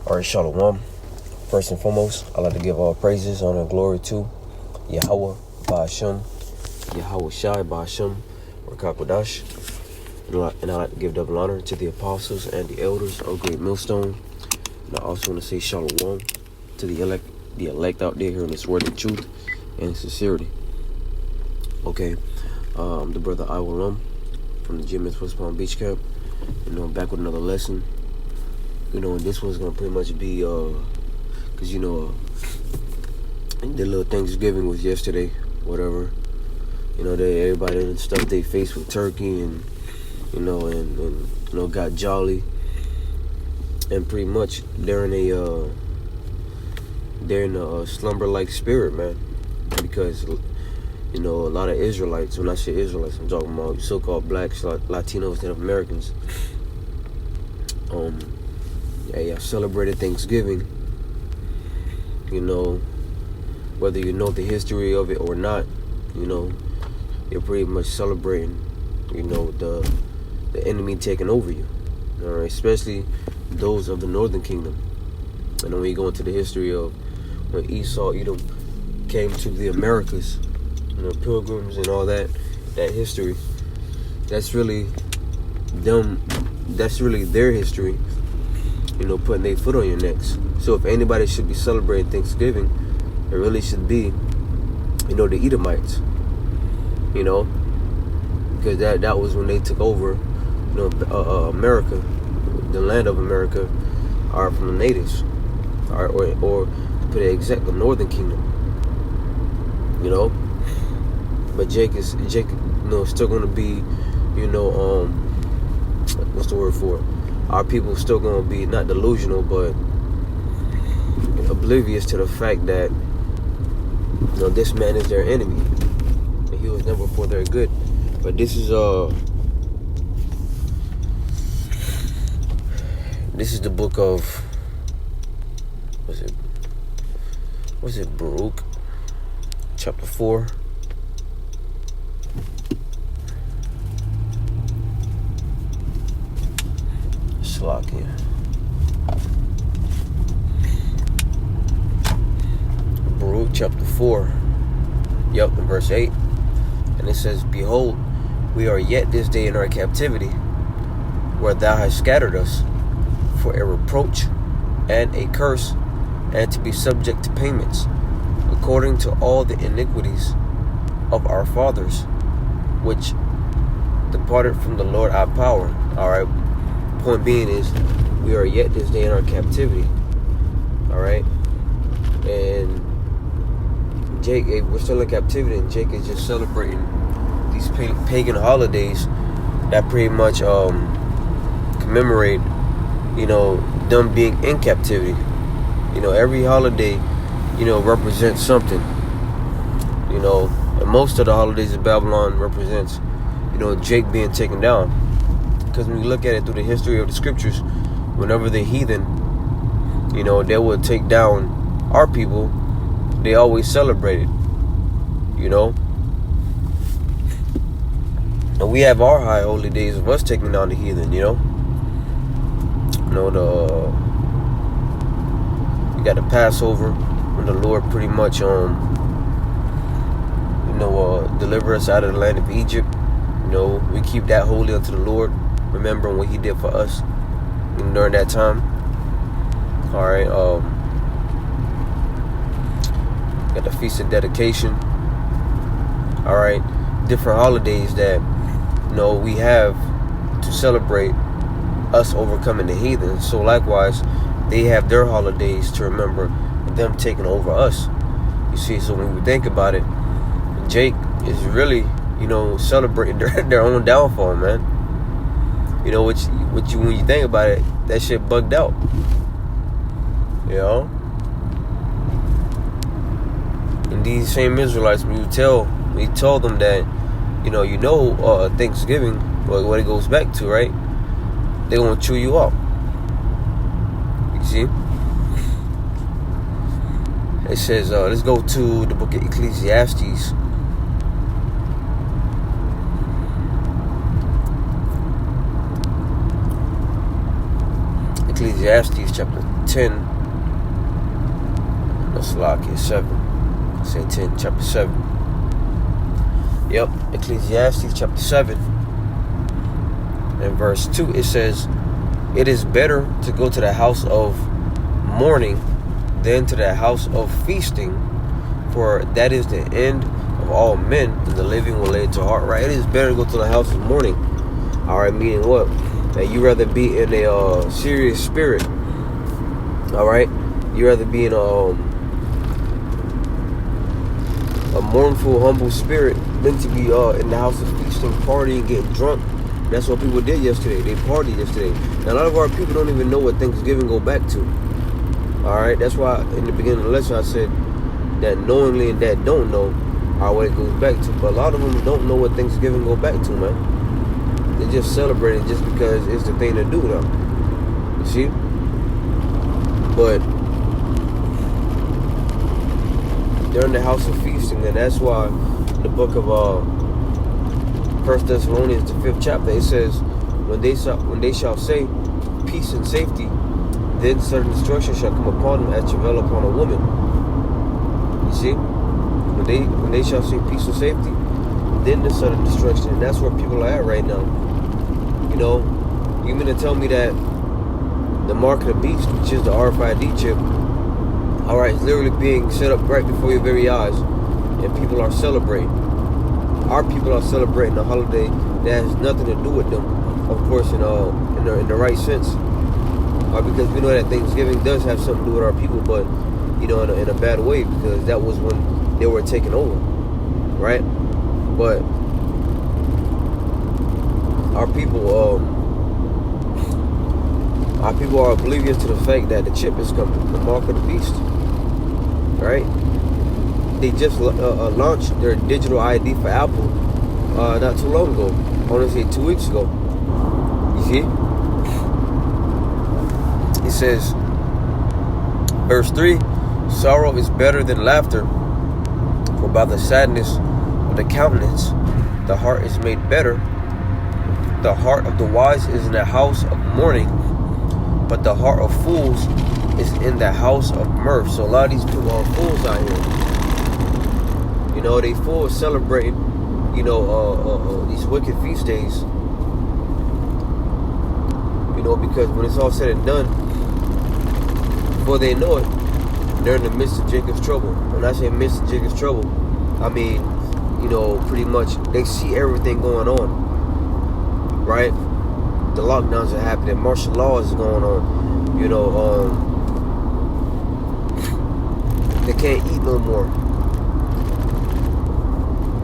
Alright, Shalom. First and foremost, I'd like to give all praises, honor, and glory to Yahweh, Ba'ashem, Yahweh Shai, Ba'ashem, Rakakwadash. And I'd like to give double honor to the apostles and the elders of Great Millstone. And I also want to say Shalom to the elect out there hearing this word of truth and sincerity. Okay, the brother Iwalum from the Gym at West Palm Beach Camp. Back with another lesson. And this one's gonna pretty much be cause the little Thanksgiving was yesterday, whatever. Everybody and stuff they faced with turkey and got jolly, and pretty much they're in a slumber-like spirit, man, because a lot of Israelites, when I say Israelites, I'm talking about so-called blacks, Latinos, Native Americans, celebrated Thanksgiving. Whether you know the history of it or not, you're pretty much celebrating, the enemy taking over you. All right, especially those of the Northern Kingdom. And when you go into the history of when Esau, Edom came to the Americas, pilgrims and all that history, that's really them. That's really their history. Putting their foot on your necks. So if anybody should be celebrating Thanksgiving, it really should be, the Edomites. Because that was when they took over, America, the land of America, are from the natives, or to put it exact, the Northern Kingdom. But Jake is still going to be, what's the word for it? Our people still going to be not delusional, but oblivious to the fact that this man is their enemy, and he was never for their good. But this is the book of was it Baruch, chapter 4. Here. Baruch chapter 4, in verse 8, and it says, "Behold, we are yet this day in our captivity, where thou hast scattered us, for a reproach and a curse, and to be subject to payments, according to all the iniquities of our fathers, which departed from the Lord our power." All right. Point being is, we are yet this day in our captivity. All right, and Jake, we're still in captivity, and Jake is just celebrating these pagan holidays that pretty much commemorate, them being in captivity. Every holiday, represents something. And most of the holidays of Babylon represents, Jake being taken down. Because when you look at it through the history of the scriptures, whenever the heathen, they would take down our people, they always celebrated, And we have our high holy days of us taking down the heathen, we got the Passover, when the Lord pretty much, deliver us out of the land of Egypt. We keep that holy unto the Lord, remembering what he did for us during that time. All right, got the Feast of Dedication. All right, different holidays that we have to celebrate us overcoming the heathen. So likewise, they have their holidays to remember them taking over us. You see, so when we think about it, Jake is really celebrating their own downfall, man. When you think about it, that shit bugged out. And these same Israelites, when you tell them that, Thanksgiving, what it goes back to, right? They gonna chew you up. You see? It says, let's go to the book of Ecclesiastes. Ecclesiastes chapter 10. Let's lock it, 7. I say 10, chapter 7. Yep, Ecclesiastes chapter 7 and verse 2. It says, "It is better to go to the house of mourning than to the house of feasting, for that is the end of all men, and the living will lay it to heart." Right? It is better to go to the house of mourning. All right, meaning what? That you rather be in a serious spirit. All right, you rather be in a mournful, humble spirit than to be in the house of feasting, partying, getting drunk. That's what people did yesterday. They partied yesterday. Now, a lot of our people don't even know what Thanksgiving go back to. All right, that's why in the beginning of the lesson I said that knowingly and that don't know are what it goes back to. But a lot of them don't know what Thanksgiving go back to, man. They just celebrate it just because it's the thing to do now. You see? But they're in the house of feasting, and that's why in the book of 1 Thessalonians, the 5th chapter, it says, when they shall say peace and safety, then sudden destruction shall come upon them as travail upon a woman. You see? When they shall say peace and safety, then the sudden destruction. And that's where people are at right now. You know, you mean to tell me that the mark of the beast, which is the RFID chip, all right, is literally being set up right before your very eyes, and people are celebrating. Our people are celebrating a holiday that has nothing to do with them, of course, in the right sense, because we know that Thanksgiving does have something to do with our people, but you know, in a bad way, because that was when they were taking over, right? But our people are oblivious to the fact that the chip is coming, the mark of the beast, right? They just launched their digital ID for Apple not too long ago. I want to say 2 weeks ago. You see? It says, verse 3, "Sorrow is better than laughter, for by the sadness of the countenance the heart is made better. The heart of the wise is in the house of mourning, but the heart of fools is in the house of mirth." So a lot of these people are fools out here. You know, they fools celebrating, you know, these wicked feast days. You know, because when it's all said and done, before they know it, they're in the midst of Jacob's trouble. When I say midst of Jacob's trouble, I mean, you know, pretty much they see everything going on, right? The lockdowns are happening, martial law is going on. You know, they can't eat no more.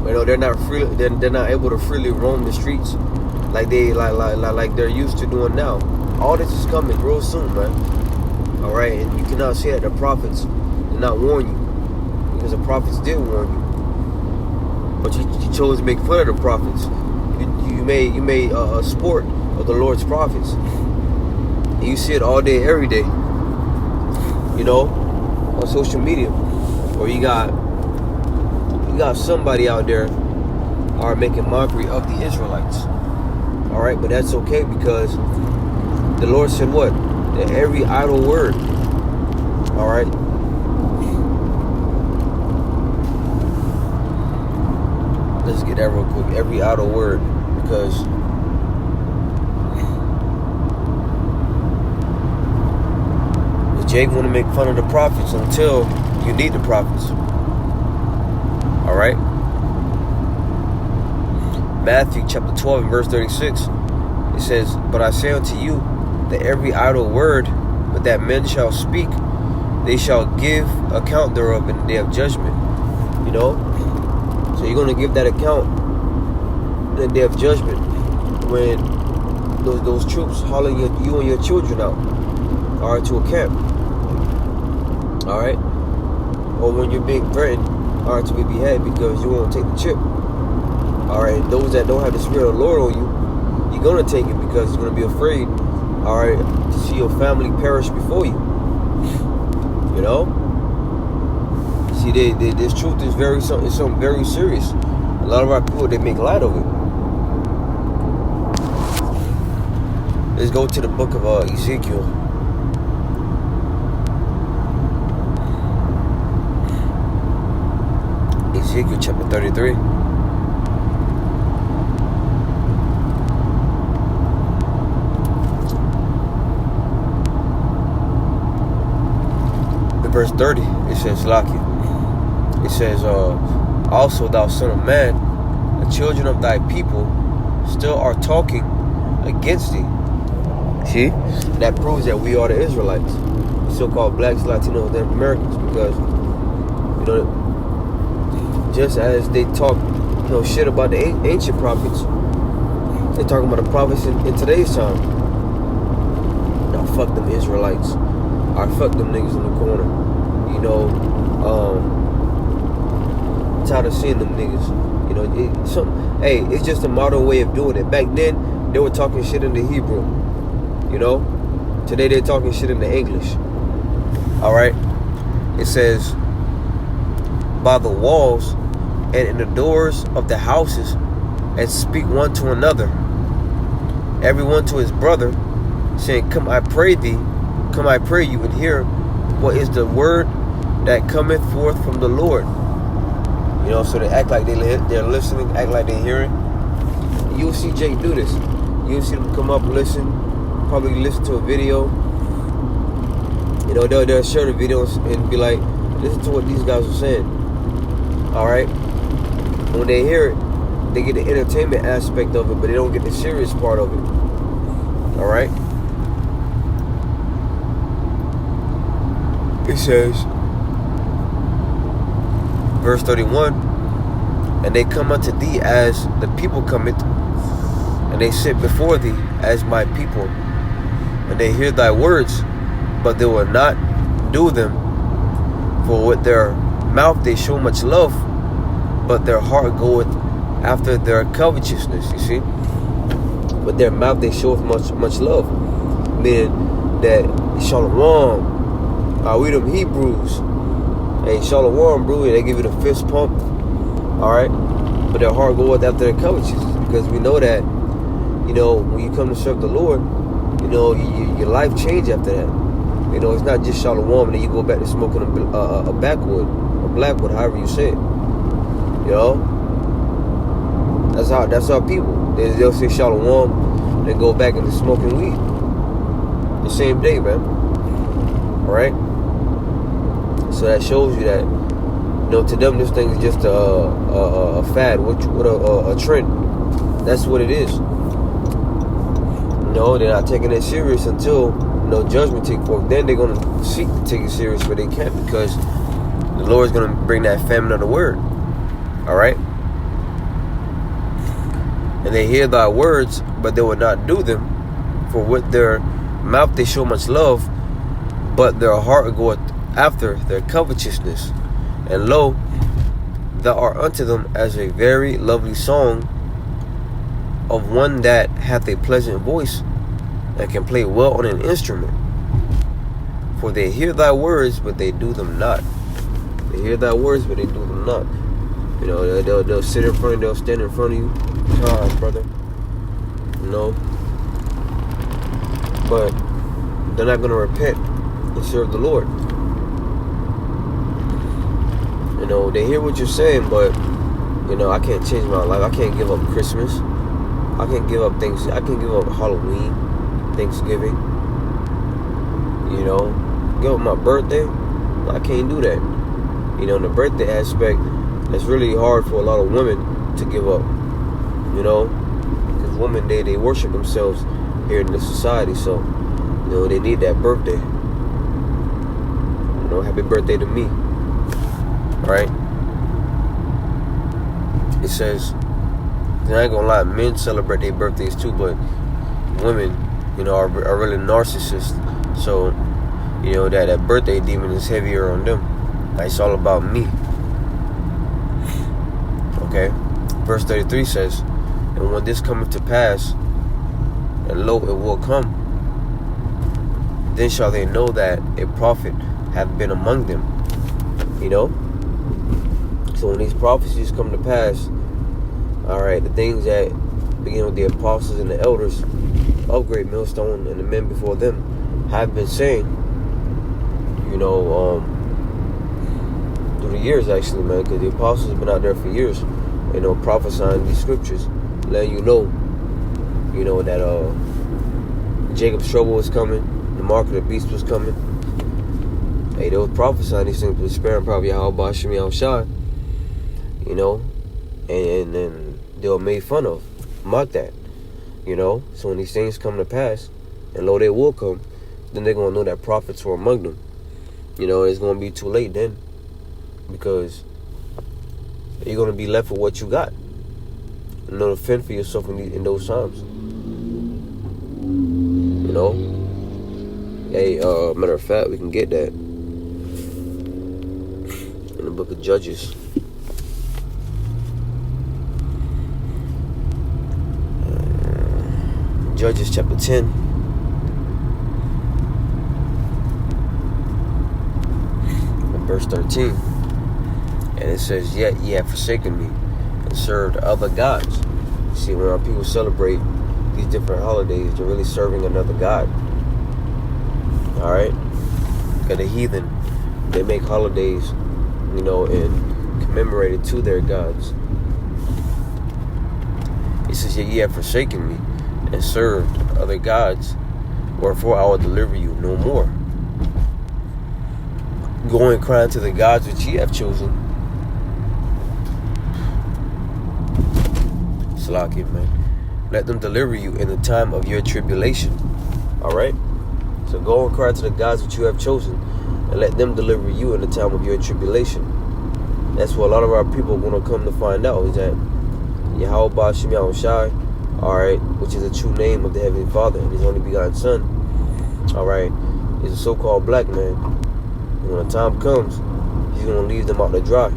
You know, they're not free. They're not able to freely roam the streets like they're used to doing now. All this is coming real soon, man. All right, and you cannot say that the prophets did not warn you, because the prophets did warn you. But you chose to make fun of the prophets. You made a sport of the Lord's prophets. And you see it all day, every day. You know, on social media, or you got somebody out there are making mockery of the Israelites. All right, but that's okay, because the Lord said what? That every idle word. All right. Let's get that real quick. Every idle word, because Jake want to make fun of the prophets until you need the prophets. All right. Matthew chapter 12 and verse 36. It says, "But I say unto you that every idle word but that men shall speak, they shall give account thereof in the day of judgment." You know? So you're going to give that account in the day of judgment when those troops hauling you and your children out, all right, to a camp. All right? Or when you're being threatened, all right, to be beheaded because you won't take the chip. All right? Those that don't have the Spirit of the Lord on you, you're going to take it because you're going to be afraid, all right, to see your family perish before you. You know? See, this truth is something very serious. A lot of our people, they make light of it. Let's go to the book of Ezekiel. Ezekiel chapter 33. In verse 30, it says, Laki. It says, also thou son of man, the children of thy people still are talking against thee. See? That proves that we are the Israelites, so-called blacks, Latinos, and Americans, because, you know, just as they talk, you know, shit about the ancient prophets, they're talking about the prophets in today's time. Now, fuck them Israelites. Or fuck them niggas in the corner. You know, I'm tired of seeing them niggas. You know, hey, it's just a modern way of doing it. Back then, they were talking shit in the Hebrew. You know? Today, they're talking shit in the English. Alright? It says, by the walls and in the doors of the houses, and speak one to another, every one to his brother, saying, come, I pray thee, come, I pray you, and hear what is the word that cometh forth from the Lord. You know, so they act like they're listening, act like they're hearing. You'll see Jake do this. You'll see them come up, listen, probably listen to a video. You know, they'll share the videos and be like, listen to what these guys are saying. Alright? When they hear it, they get the entertainment aspect of it, but they don't get the serious part of it. Alright? It says, verse 31, and they come unto thee as the people cometh, and they sit before thee as my people, and they hear thy words, but they will not do them. For with their mouth they show much love, but their heart goeth after their covetousness. You see, with their mouth they show much love, meaning that shalom. We them Hebrews. Hey, shalom, bro. They give you the fist pump. Alright? But their heart goeth after their covetousness. Because we know that, you know, when you come to serve the Lord, you know, your life change after that. You know, it's not just shalom and then you go back to smoking a backwood or blackwood, however you say it. You know? That's our people. They'll say shalom, then go back into smoking weed. The same day, man. Alright? So that shows you that, you know, to them this thing is just a fad, a trend. That's what it is. You know, they're not taking it serious until, you know, judgment take forth. Then they're going to seek to take it serious, but they can't, because the Lord's going to bring that famine of the word. Alright? And they hear thy words, but they will not do them. For with their mouth they show much love, but their heart goeth after their covetousness. And lo, thou art unto them as a very lovely song of one that hath a pleasant voice and can play well on an instrument. For they hear thy words, but they do them not. They hear thy words, but they do them not. You know, they'll sit in front of you, they'll stand in front of you. Time, brother. You know? But they're not going to repent and serve the Lord. You know, they hear what you're saying, but, you know, I can't change my life. I can't give up Christmas. I can't give up things. I can't give up Halloween, Thanksgiving. You know, give up my birthday. I can't do that. You know, in the birthday aspect, it's really hard for a lot of women to give up. You know, because women, they worship themselves here in this society. So, you know, they need that birthday. You know, happy birthday to me. Right? It says, and I ain't gonna lie, men celebrate their birthdays too, but women, you know, are really narcissists. So, you know, that birthday demon is heavier on them. It's all about me. Okay? Verse 33 says, and when this cometh to pass, and lo, it will come, then shall they know that a prophet hath been among them. You know? So when these prophecies come to pass, alright, the things that begin with the apostles and the elders of Great Millstone and the men before them have been saying, you know, through the years, actually, man, because the apostles have been out there for years, prophesying these scriptures, letting that Jacob's trouble was coming, the mark of the beast was coming. Hey, they were prophesying these things with the spirit and probably Yahweh Shem Yahushai, and then they were made fun of, mocked at, So when these things come to pass, and lo, they will come, then they're going to know that prophets were among them. It's going to be too late then, because you're going to be left with what you got. To fend for yourself in those times. Hey, matter of fact, we can get that in the book of Judges. Judges chapter 10. Verse 13. And it says, "Yet ye have forsaken me and served other gods." See, when our people celebrate these different holidays, they're really serving another god. Alright? Because the heathen, they make holidays, and commemorate it to their gods. It says, "Yet ye have forsaken me and served other gods, wherefore I will deliver you no more. Go and cry unto the gods which ye have chosen." Slack it, man. "Let them deliver you in the time of your tribulation." Alright? So go and cry to the gods which you have chosen, and let them deliver you in the time of your tribulation. That's what a lot of our people are going to come to find out, is that Yahweh Shem Yahushai, alright, which is the true name of the Heavenly Father and His only begotten Son, alright, is a so-called black man. And when the time comes, He's going to leave them out to dry.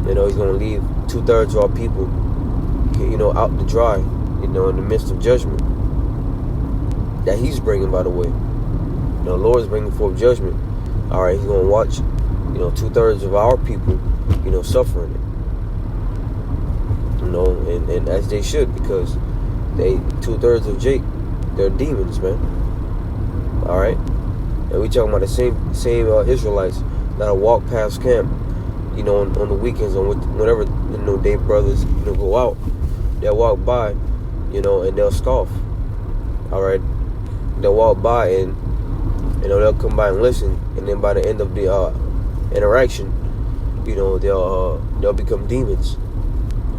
He's going to leave 2/3 of our people, out to dry, in the midst of judgment that He's bringing, by the way. The Lord is bringing forth judgment. Alright, He's going to watch, 2/3 of our people, suffering it. And as they should, because 2/3 of Jake, they're demons, man. Alright? And we talking about the same Israelites that'll walk past camp, on the weekends, on whenever, they brothers, go out. They'll walk by, and they'll scoff. Alright? They'll walk by and, they'll come by and listen. And then by the end of the interaction, they'll become demons.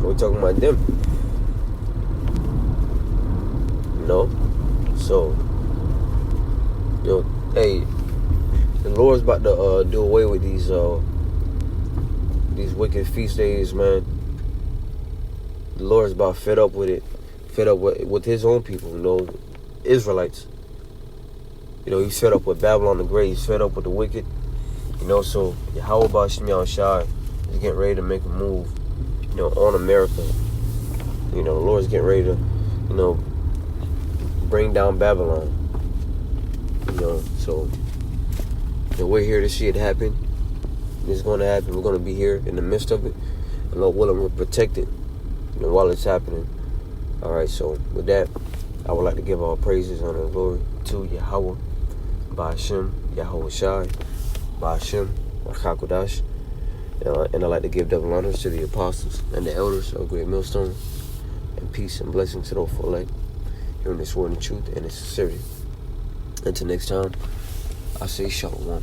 We're talking about them. So, hey, the Lord's about to do away with these wicked feast days, man. The Lord's about fed up with it, fed up with His own people, Israelites. He's fed up with Babylon the Great. He's fed up with the wicked. So Yahweh Shem Yahushai is getting ready to make a move, on America. The Lord's getting ready to, bring down Babylon. So we're here to see it happen. It's going to happen. We're going to be here in the midst of it. And Lord willing, we're protected, while it's happening. All right, so with that, I would like to give all praises, honor, and glory to Yahweh, Ba'ashem, Yahweh Shai, Ba'ashem, Achakodash. And I'd like to give double honors to the apostles and the elders of Great Millstone, and peace and blessings to those for elect, hearing this word in truth and in sincerity. Until next time, I say shalom.